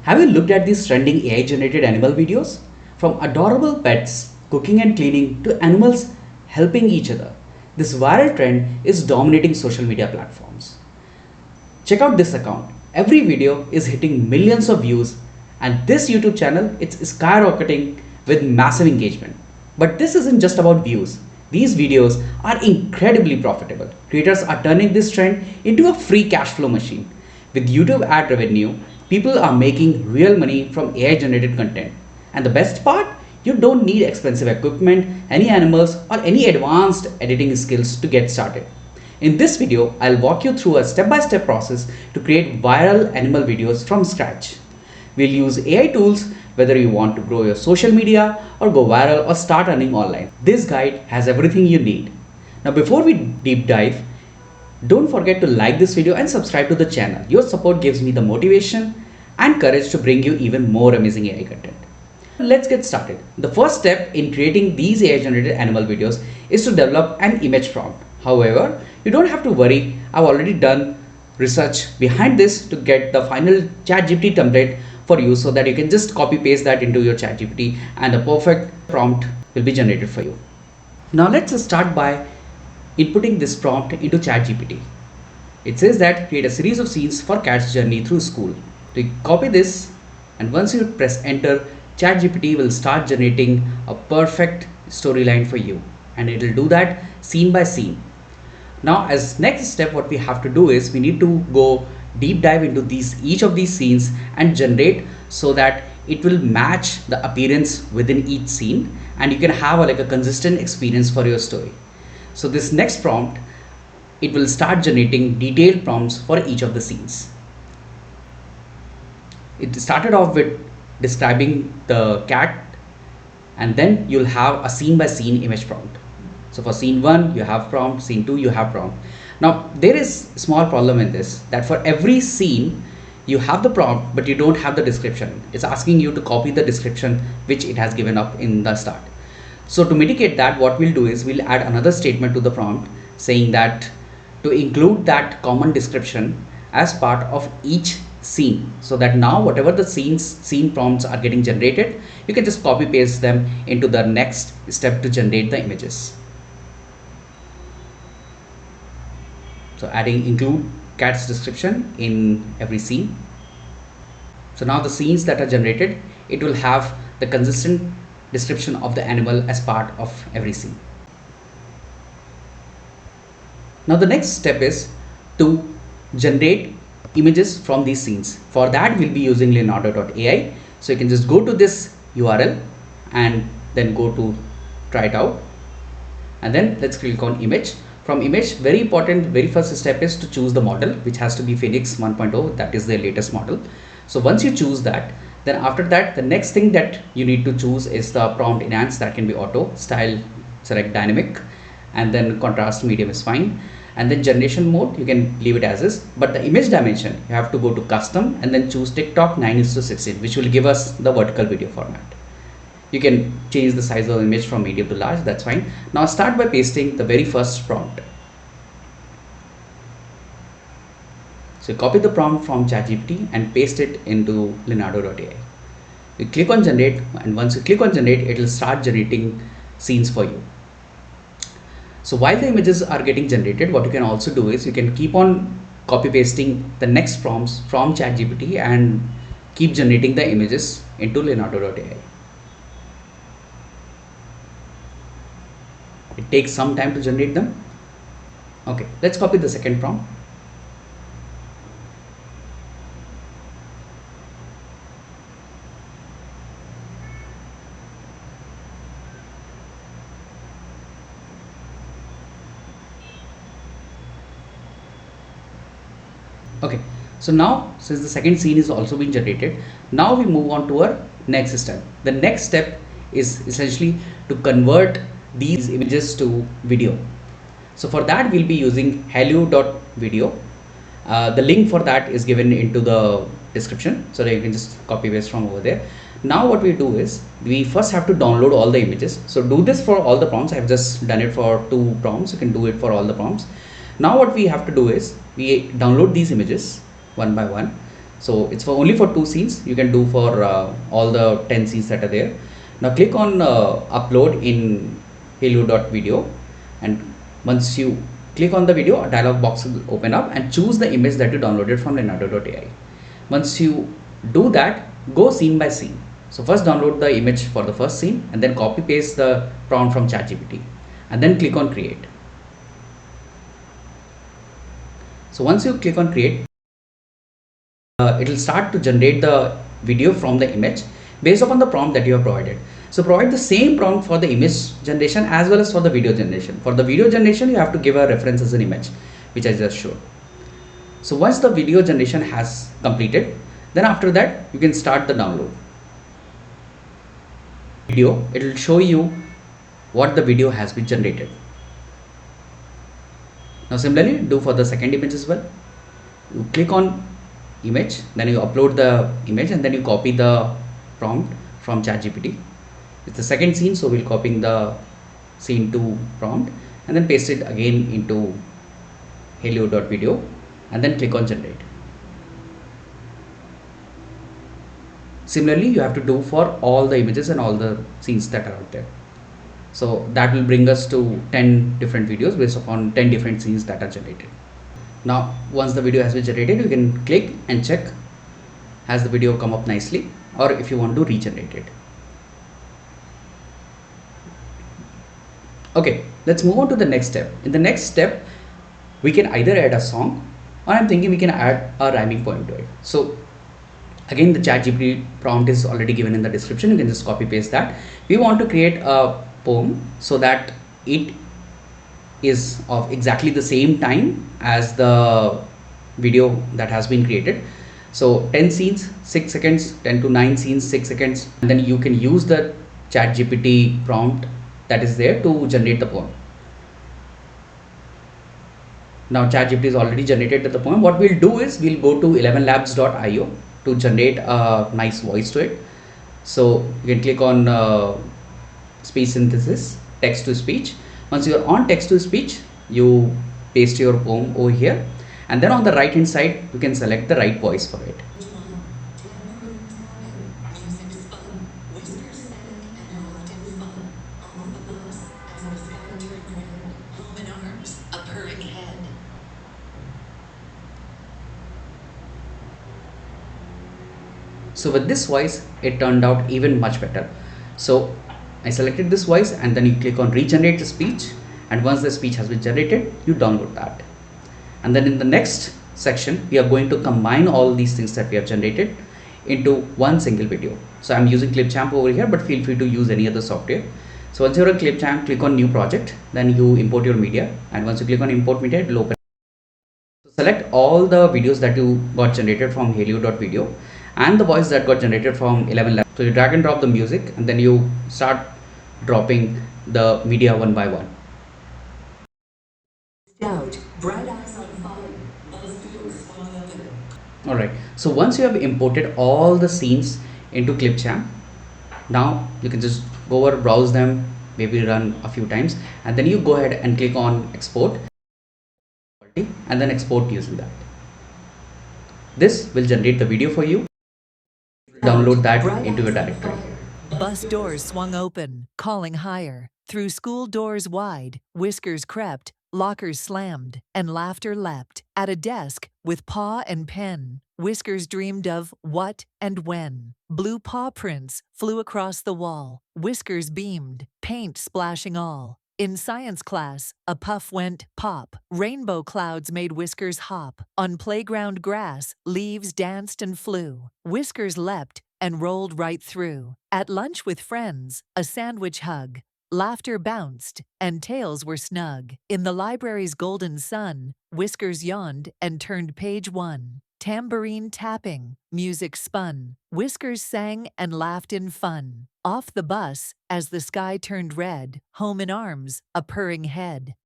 Have you looked at these trending AI generated animal videos? From adorable pets cooking and cleaning to animals helping each other, this viral trend is dominating social media platforms. Check out this account. Every video is hitting millions of views, and this YouTube channel it's skyrocketing with massive engagement. But this isn't just about views. These videos are incredibly profitable. Creators are turning this trend into a free cash flow machine. With YouTube ad revenue, people are making real money from AI generated content. And the best part, you don't need expensive equipment, any animals, or any advanced editing skills to get started. In this video, I'll walk you through a step-by-step process to create viral animal videos from scratch. We'll use AI tools whether you want to grow your social media or go viral or start earning online. This guide has everything you need. Now before we deep dive, don't forget to like this video and subscribe to the channel. Your support gives me the motivation and courage to bring you even more amazing AI content. Let's get started. The first step in creating these AI generated animal videos is to develop an image prompt. However, you don't have to worry. I've already done research behind this to get the final ChatGPT template for you so that you can just copy paste that into your ChatGPT and the perfect prompt will be generated for you. Now let's start by inputting this prompt into ChatGPT. It says that create a series of scenes for cat's journey through school. So you copy this, and once you press enter, ChatGPT will start generating a perfect storyline for you, and it will do that scene by scene. Now as next step, what we have to do is we need to go deep dive into each of these scenes and generate so that it will match the appearance within each scene, and you can have a consistent experience for your story. So this next prompt, it will start generating detailed prompts for each of the scenes. It started off with describing the cat, and then you'll have a scene by scene image prompt. So for scene 1 you have prompt, scene 2 you have prompt. Now there is a small problem in this, that for every scene you have the prompt but you don't have the description. It's asking you to copy the description which it has given up in the start. So to mitigate that, what we'll do is we'll add another statement to the prompt saying that to include that common description as part of each scene, so that now whatever the scene prompts are getting generated, you can just copy paste them into the next step to generate the images. So adding include cat's description in every scene. So now the scenes that are generated, it will have the consistent description of the animal as part of every scene. Now the next step is to generate images from these scenes. For that we'll be using Leonardo AI. So you can just go to this URL and then go to try it out, and then let's click on image. From image, very important, very first step is to choose the model, which has to be Phoenix 1.0. that is the latest model. So once you choose that, then after that the next thing that you need to choose is the prompt enhance. That can be auto, style select dynamic, and then contrast medium is fine, and then generation mode you can leave it as is, but the image dimension you have to go to custom and then choose TikTok 9:16, which will give us the vertical video format. You can change the size of the image from medium to large, that's fine. Now start by pasting the very first prompt. So copy the prompt from ChatGPT and paste it into Leonardo AI. You click on generate, and once you click on generate, it will start generating scenes for you. So while the images are getting generated, what you can also do is you can keep on copy pasting the next prompts from ChatGPT and keep generating the images into Leonardo AI. It takes some time to generate them. Okay, let's copy the second prompt. Okay, so now since the second scene is also being generated, now we move on to our next step. The next step is essentially to convert these images to video. So for that we'll be using Hailuo.video. The link for that is given into the description, so that you can just copy paste from over there. Now what we do is we first have to download all the images. So do this for all the prompts. I've just done it for 2 prompts. You can do it for all the prompts. Now what we have to do is we download these images one by one. So it's for only for 2 scenes. You can do for all the 10 scenes that are there. Now click on upload in Hailuo.video, and once you click on the video, a dialog box will open up, and choose the image that you downloaded from Leonardo AI. Once you do that, go scene by scene. So first download the image for the first scene, and then copy paste the prompt from ChatGPT, and then click on create. So once you click on create, it will start to generate the video from the image based upon the prompt that you have provided. So provide the same prompt for the image generation as well as for the video generation. For the video generation, you have to give a reference as an image, which I just showed. So once the video generation has completed, then after that you can start the download. Video, it will show you what the video has been generated. Now similarly, do for the second image as well. You click on image, then you upload the image, and then you copy the prompt from ChatGPT. It's the second scene, so we'll copying the scene 2 prompt and then paste it again into Hailuo.video, and then click on generate. Similarly, you have to do for all the images and all the scenes that are out there. So that will bring us to 10 different videos based upon 10 different scenes that are generated. Now once the video has been generated, you can click and check has the video come up nicely, or if you want to regenerate it. Okay, let's move on to the next step. In the next step, we can either add a song, or I'm thinking we can add a rhyming poem to it. So again, the ChatGPT prompt is already given in the description. You can just copy paste that. We want to create a poem so that it is of exactly the same time as the video that has been created. So 10 scenes 6 seconds, 10 to 9 scenes 6 seconds, and then you can use the ChatGPT prompt that is there to generate the poem. Now ChatGPT is already generated the poem. What we'll do is we'll go to ElevenLabs.io to generate a nice voice to it. So you can click on speech synthesis, text to speech. Once you are on text to speech, you paste your poem over here, and then on the right hand side you can select the right voice for it. So with this voice, it turned out even much better. So I selected this voice, and then you click on regenerate the speech, and once the speech has been generated, you download that. And then in the next section, we are going to combine all these things that we have generated into one single video. So I'm using ClipChamp over here, but feel free to use any other software. So once you're on ClipChamp, click on new project, then you import your media, and once you click on import media, it will open. So select all the videos that you got generated from Hailuo.video and the voice that got generated from ElevenLabs. So you drag and drop the music, and then you start dropping the media one by one. Alright, so once you have imported all the scenes into ClipChamp, now you can just go over, browse them, maybe run a few times, and then you go ahead and click on export, and then export using that. This will generate the video for you. Download that into your directory. Bus doors swung open, calling higher. Through school doors wide, whiskers crept, lockers slammed, and laughter leapt. At a desk, with paw and pen, Whiskers dreamed of what and when. Blue paw prints flew across the wall. Whiskers beamed, paint splashing all. In science class, a puff went pop. Rainbow clouds made Whiskers hop. On playground grass, leaves danced and flew. Whiskers leapt and rolled right through. At lunch with friends, a sandwich hug. Laughter bounced, and tails were snug. In the library's golden sun, Whiskers yawned and turned page one. Tambourine tapping, music spun. Whiskers sang and laughed in fun. Off the bus, as the sky turned red, home in arms, a purring head.